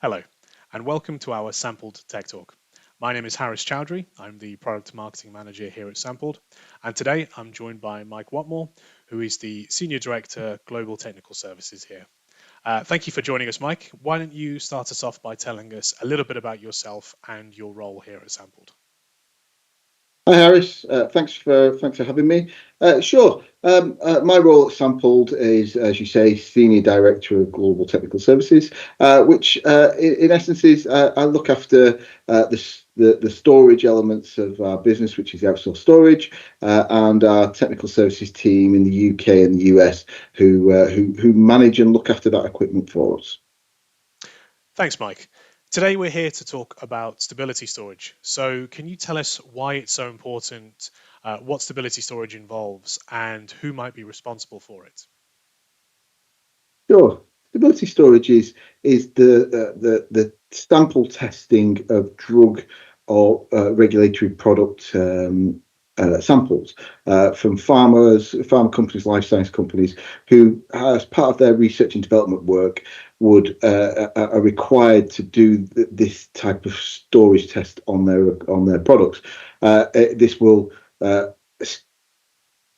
Hello, and welcome to our Sampled Tech Talk. My name is Harris Chowdhury. I'm the Product Marketing Manager here at Sampled, and today I'm joined by Mike Whatmough, who is the Senior Director, Global Technical Services here. Thank you for joining us, Mike. Why don't you start us off by telling us a little bit about yourself and your role here at Sampled? Hi Harris, thanks for having me. Sure. My role at Sampled is, as you say, Senior Director of Global Technical Services, which in essence is I look after the storage elements of our business, which is outsourced storage, and our technical services team in the UK and the US, who manage and look after that equipment for us. Thanks, Mike. Today we're here to talk about stability storage. So, can you tell us why it's so important, what stability storage involves, and who might be responsible for it? Sure. Stability storage is the sample testing of drug or regulatory product samples from pharma companies, life science companies, who, as part of their research and development work, would are required to do this type of storage test on their products. This will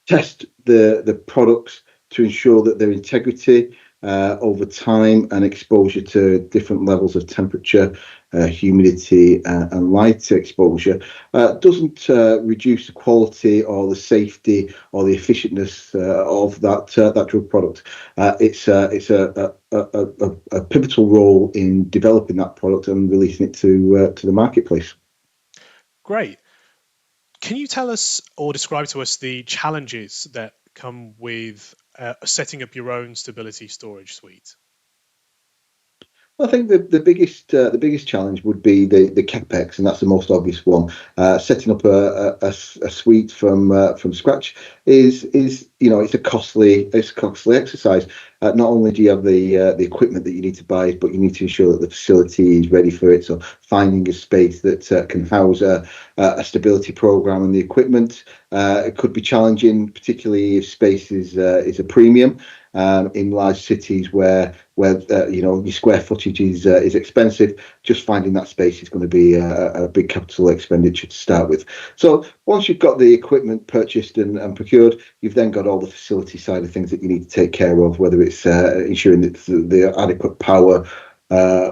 test the products to ensure that their integrity over time and exposure to different levels of temperature, humidity, and light exposure doesn't reduce the quality or the safety or the efficientness of that drug product. It's a pivotal role in developing that product and releasing it to the marketplace. Great. Can you tell us or describe to us the challenges that come with setting up your own stability storage suite? I think the biggest challenge would be the capex, and that's the most obvious one. Setting up a suite from scratch is it's a costly exercise. Not only do you have the equipment that you need to buy, but you need to ensure that the facility is ready for it. So finding a space that can house a stability program and the equipment, it could be challenging, particularly if space is a premium in large cities where your square footage is expensive. Just finding that space is going to be a big capital expenditure to start with. So once you've got the equipment purchased and procured, you've then got all the facility side of things that you need to take care of, whether it's ensuring that the adequate power,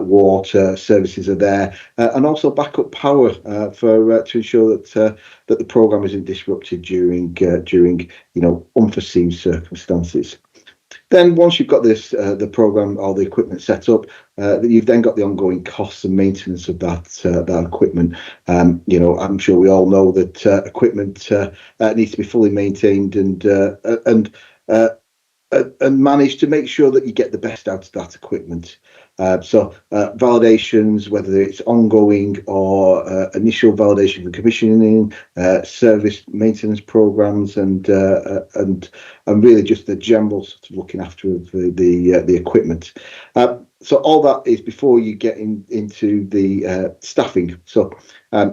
water services are there, and also backup power for to ensure that the program isn't disrupted during unforeseen circumstances. Then once you've got the program or the equipment set up, you've then got the ongoing costs and maintenance of that equipment. I'm sure we all know that equipment needs to be fully maintained uh, and manage to make sure that you get the best out of that equipment. So validations, whether it's ongoing or initial validation and commissioning, service maintenance programs, and really just the general sort of looking after of the equipment. So all that is before you get into the staffing. So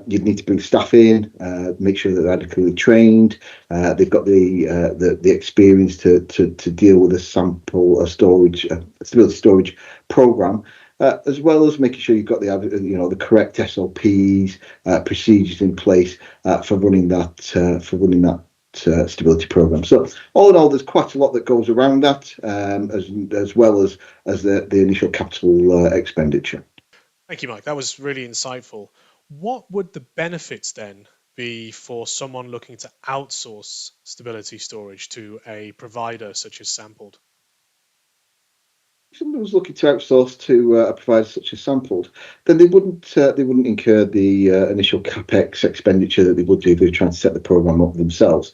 you'd need to bring staff in, make sure that they're adequately trained, they've got the experience to deal with a sample storage stability storage program, as well as making sure you've got the correct SOPs, procedures in place for running that stability program. So all in all, there's quite a lot that goes around that, as well as the initial capital expenditure. Thank you, Mike. That was really insightful. What would the benefits then be for someone looking to outsource stability storage to a provider such as Sampled? If someone was looking to outsource to a provider such as Sampled, then they wouldn't incur the initial capex expenditure that they would do if they were trying to set the program up themselves.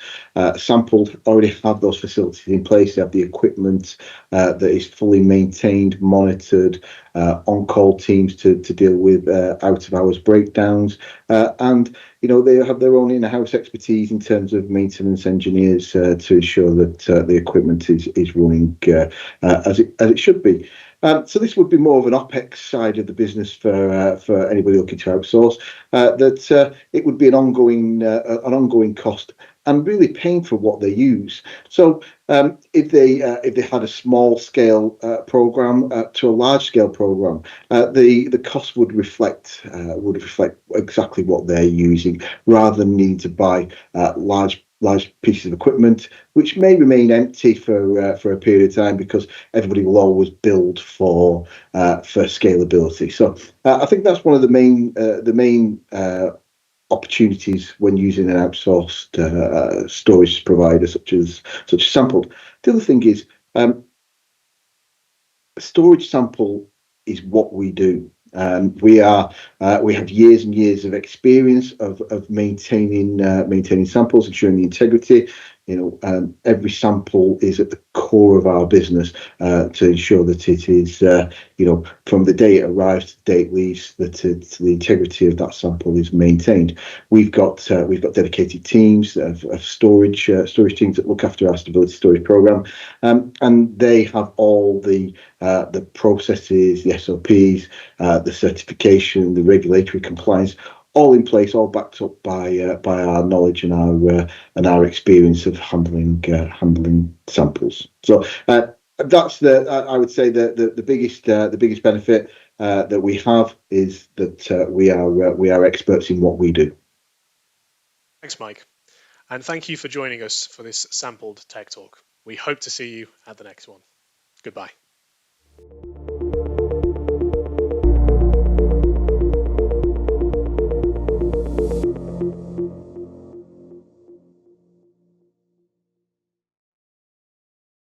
Sampled already have those facilities in place. They have the equipment that is fully maintained, monitored, on-call teams to deal with out-of-hours breakdowns, and they have their own in-house expertise in terms of maintenance engineers to ensure that the equipment is running as it should be. So this would be more of an OPEX side of the business for anybody looking to outsource. That it would be an ongoing cost, and really paying for what they use. So if they had a small scale program to a large scale program, the cost would reflect exactly what they're using, rather than needing to buy large pieces of equipment, which may remain empty for a period of time, because everybody will always build for scalability. So I think that's one of the main opportunities when using an outsourced storage provider such as Sampled. The other thing is, um, storage sample is what we do. We have years and years of experience of maintaining samples, ensuring the integrity. Every sample is at the core of our business, to ensure that it is, from the day it arrives to the day it leaves, that the integrity of that sample is maintained. We've got dedicated teams of storage teams that look after our stability storage program, and they have all the processes, the SOPs, the certification, the regulatory compliance, all in place, all backed up by our knowledge and our experience of handling samples. So that's I would say the biggest benefit that we have is that we are experts in what we do. Thanks, Mike. And thank you for joining us for this sampled tech talk. We hope to see you at the next one. Goodbye.